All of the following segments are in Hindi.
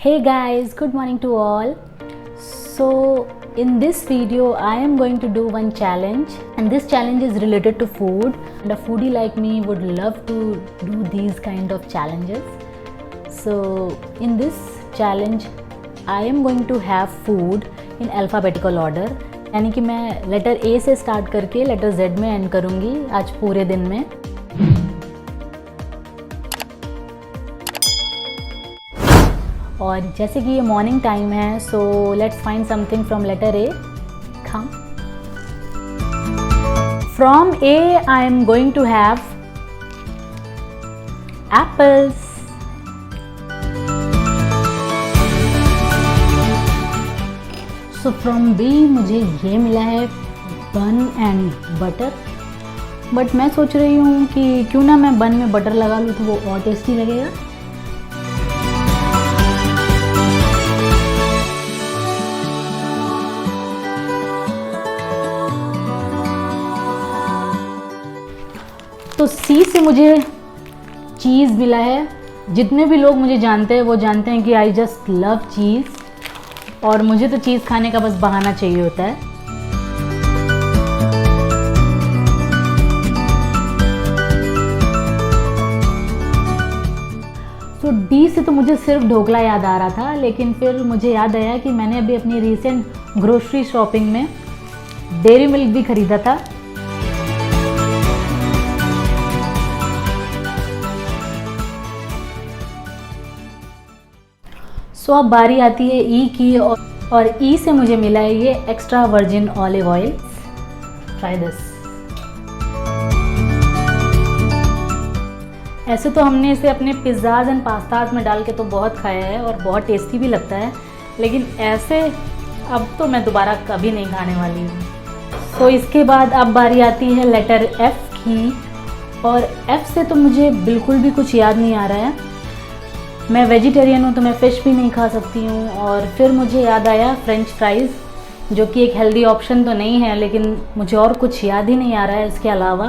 Hey guys, good morning to all. So in this video I am going to do one challenge, and this challenge is related to food, and a foodie like me would love to do these kind of challenges. So in this challenge I am going to have food in alphabetical order, यानी कि मैं लेटर A से स्टार्ट करके लेटर Z में एंड करूँगी आज पूरे दिन में। और जैसे कि ये मॉर्निंग टाइम है, so let's find something from letter A. Come from A I am going to have apples, so from B मुझे ये मिला है बन एंड बटर, बट मैं सोच रही हूँ कि क्यों ना मैं बन में बटर लगा लूँ तो वो और टेस्टी लगेगा। तो सी से मुझे चीज़ मिला है। जितने भी लोग मुझे जानते हैं वो जानते हैं कि आई जस्ट लव चीज़, और मुझे तो चीज़ खाने का बस बहाना चाहिए होता है। तो डी से तो मुझे सिर्फ ढोकला याद आ रहा था, लेकिन फिर मुझे याद आया कि मैंने अभी अपनी रिसेंट ग्रोसरी शॉपिंग में डेयरी मिल्क भी ख़रीदा था। सो अब बारी आती है ई की, और ई से मुझे मिला है ये extra virgin olive oil. Try this. ऐसे तो हमने इसे अपने पिज़्ज़ाज़ एंड पास्ताज में डाल के तो बहुत खाया है और बहुत टेस्टी भी लगता है, लेकिन ऐसे अब तो मैं दोबारा कभी नहीं खाने वाली हूँ। सो इसके बाद अब बारी आती है लेटर एफ़ की, और एफ़ से तो मुझे बिल्कुल भी कुछ याद नहीं आ रहा है। मैं वेजिटेरियन हूँ तो मैं फ़िश भी नहीं खा सकती हूँ। और फिर मुझे याद आया फ्रेंच फ्राइज़, जो कि एक हेल्दी ऑप्शन तो नहीं है, लेकिन मुझे और कुछ याद ही नहीं आ रहा है इसके अलावा,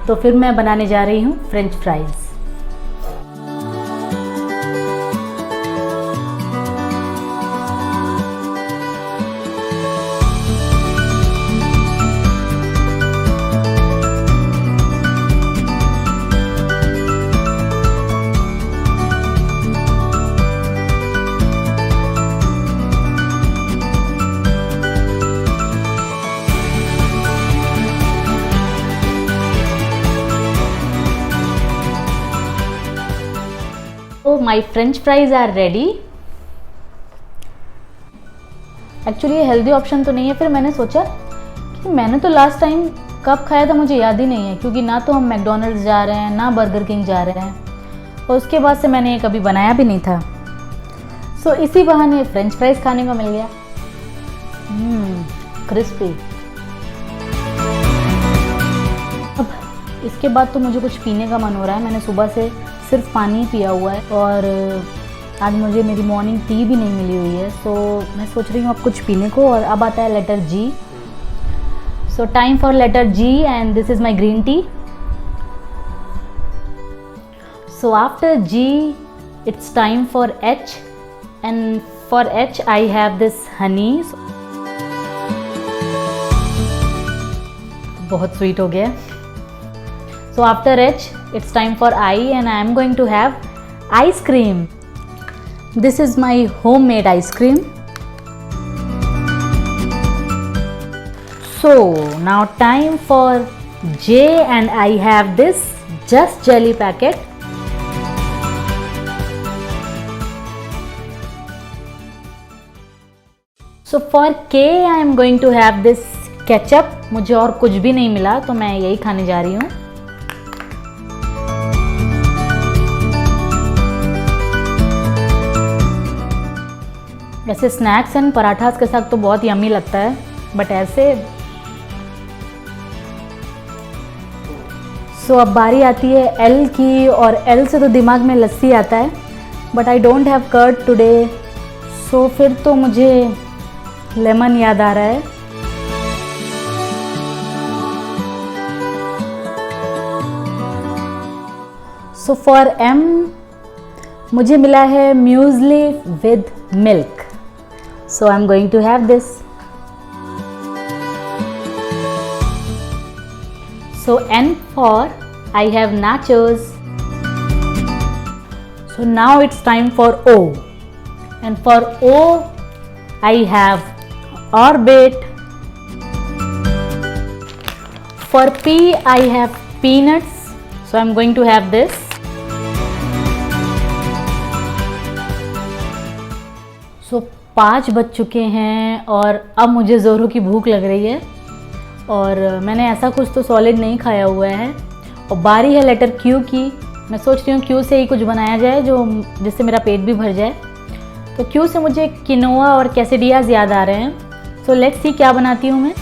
तो फिर मैं बनाने जा रही हूँ French fries. My French fries are ready. Actually ये हेल्दी ऑप्शन तो नहीं है। फिर मैंने सोचा कि मैंने तो लास्ट टाइम कब खाया था मुझे याद ही नहीं है, क्योंकि ना तो हम मैकडोनल्ड्स जा रहे हैं ना बर्गर किंग जा रहे हैं, और उसके बाद से मैंने ये कभी बनाया भी नहीं था। सो इसी बहाने फ्रेंच फ्राइज खाने को मिल गया। क्रिस्पी। अब इसके बाद तो मुझे कुछ पीने का मन हो रहा है। मैंने सुबह से सिर्फ पानी पिया हुआ है, और आज मुझे मेरी मॉर्निंग टी भी नहीं मिली हुई है। सो मैं सोच रही हूँ अब कुछ पीने को। और अब आता है letter G. So time for letter G, and this is my green tea. So after G it's time for H, and for H I have this honey. बहुत स्वीट हो गया। So after H, it's time for I, and I am going to have ice cream. This is my homemade ice cream. So now time for J, and I have this Just Jelly packet. So for K, I am going to have this ketchup. मुझे और कुछ भी नहीं मिला तो मैं यही खाने जा रही हूँ। वैसे स्नैक्स एंड पराठास के साथ तो बहुत यम्मी लगता है, बट ऐसे। सो अब बारी आती है एल की, और एल से तो दिमाग में लस्सी आता है, but I don't have curd today. So फिर तो मुझे लेमन याद आ रहा है। सो फॉर एम मुझे मिला है muesli with milk, so I am going to have this. So and for I have nachos. So now it's time for O, and for O I have Orbit. For P I have peanuts, so I'm going to have this. So 5 बज चुके हैं और अब मुझे ज़ोरों की भूख लग रही है और मैंने ऐसा कुछ तो सॉलिड नहीं खाया हुआ है और बारी है लेटर क्यू की। मैं सोच रही हूँ क्यू से ही कुछ बनाया जाए जो जिससे मेरा पेट भी भर जाए। तो क्यू से मुझे किनोआ और कैसेडियाज याद आ रहे हैं। सो लेट्स सी क्या बनाती हूँ मैं।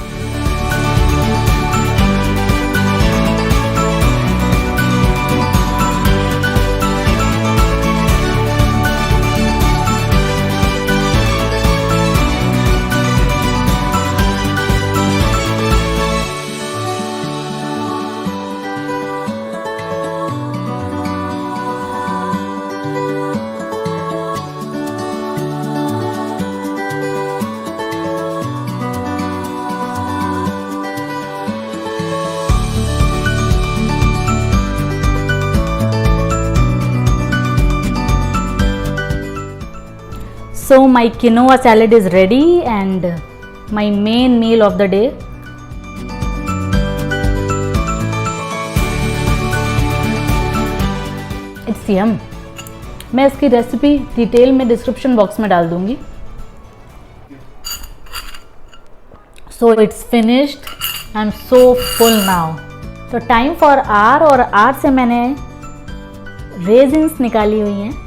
So my quinoa salad is ready and my main meal of the day. It's yum. मैं इसकी रेसिपी डिटेल में डिस्क्रिप्शन बॉक्स में डाल दूंगी। So it's finished. I'm so full now. तो टाइम फॉर आर, और आर से मैंने रेजिन्स निकाली हुई हैं।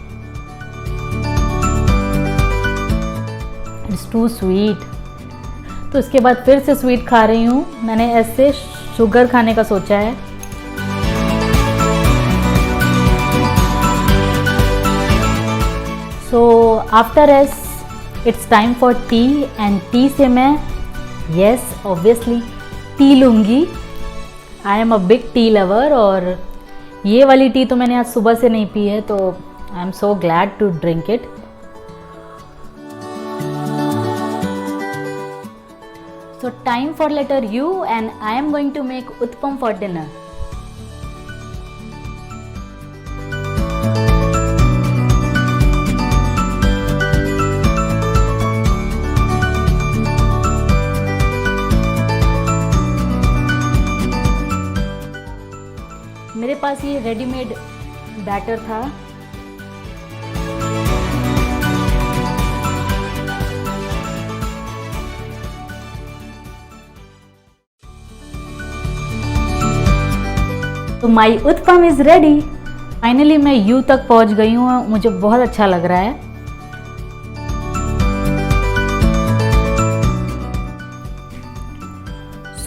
It's too sweet. तो इसके बाद फिर से स्वीट खा रही हूँ। मैंने ऐसे शुगर खाने का सोचा है। So after S it's time for T, and T से मैं यस ऑब्वियसली टी लूँगी। I am a big tea lover, और ये वाली टी तो मैंने आज सुबह से नहीं पी है, तो I am so glad to drink it. So time for letter U, and I am going to make utpam for dinner. मेरे पास ये रेडीमेड बैटर था। तो माई उत्पम इज़ रेडी। फाइनली मैं यू तक पहुंच गई हूँ। मुझे बहुत अच्छा लग रहा है।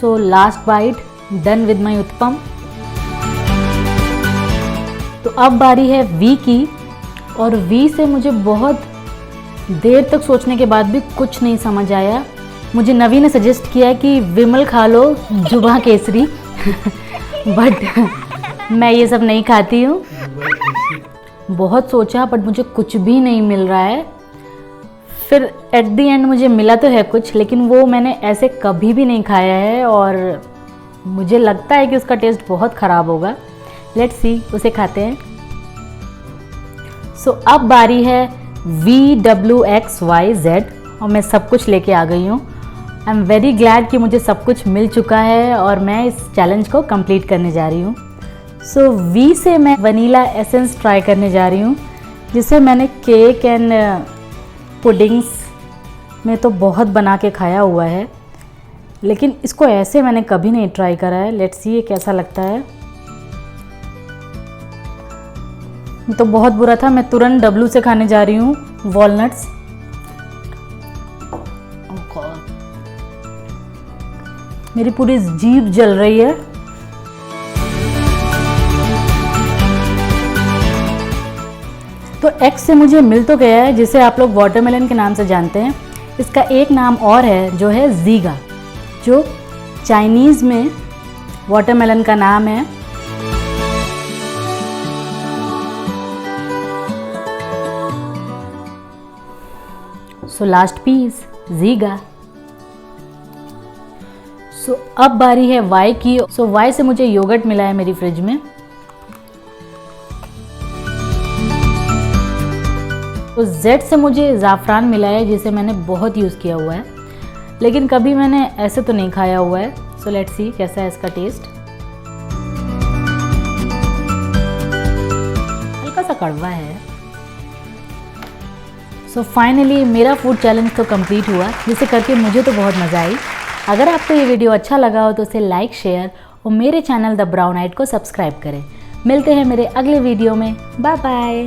So last bite done with my uttapam. तो अब बारी है वी की, और वी से मुझे बहुत देर तक सोचने के बाद भी कुछ नहीं समझ आया। मुझे नवी ने सजेस्ट किया कि विमल खा लो जुबा केसरी बट मैं ये सब नहीं खाती हूँ। बहुत सोचा बट मुझे कुछ भी नहीं मिल रहा है। फिर एट द एंड मुझे मिला तो है कुछ, लेकिन वो मैंने ऐसे कभी भी नहीं खाया है और मुझे लगता है कि उसका टेस्ट बहुत ख़राब होगा। लेट्स सी, उसे खाते हैं। सो अब बारी है VWXYZ, और मैं सब कुछ लेके आ गई हूँ। आई एम वेरी ग्लैड कि मुझे सब कुछ मिल चुका है और मैं इस चैलेंज को कंप्लीट करने जा रही हूँ। सो वी से मैं वनीला एसेंस ट्राई करने जा रही हूँ, जिसे मैंने केक एंड पुडिंग्स में तो बहुत बना के खाया हुआ है, लेकिन इसको ऐसे मैंने कभी नहीं ट्राई करा है। लेट्स सी ये कैसा लगता है। तो बहुत बुरा था। मैं तुरंत डब्लू से खाने जा रही हूँ वॉलनट्स। मेरी पूरी जीभ जल रही है। तो एक्स से मुझे मिल तो गया है, जिसे आप लोग वाटरमेलन के नाम से जानते हैं। इसका एक नाम और है जो है ज़ीगा, जो चाइनीज़ में वाटरमेलन का नाम है। So last piece ज़ीगा। सो अब बारी है वाई की। सो वाई से मुझे योगर्ट मिला है मेरी फ्रिज में। तो जेड से मुझे ज़ाफ़रान मिला है जिसे मैंने बहुत यूज़ किया हुआ है, लेकिन कभी मैंने ऐसे तो नहीं खाया हुआ है। सो लेट्स सी कैसा है इसका टेस्ट। हल्का सा कड़वा है। सो फाइनली मेरा फूड चैलेंज तो कंप्लीट हुआ, जिसे करके मुझे तो बहुत मज़ा आई। अगर आपको ये वीडियो अच्छा लगा हो तो उसे लाइक, शेयर और मेरे चैनल द ब्राउन आइट को सब्सक्राइब करें। मिलते हैं मेरे अगले वीडियो में। Bye bye.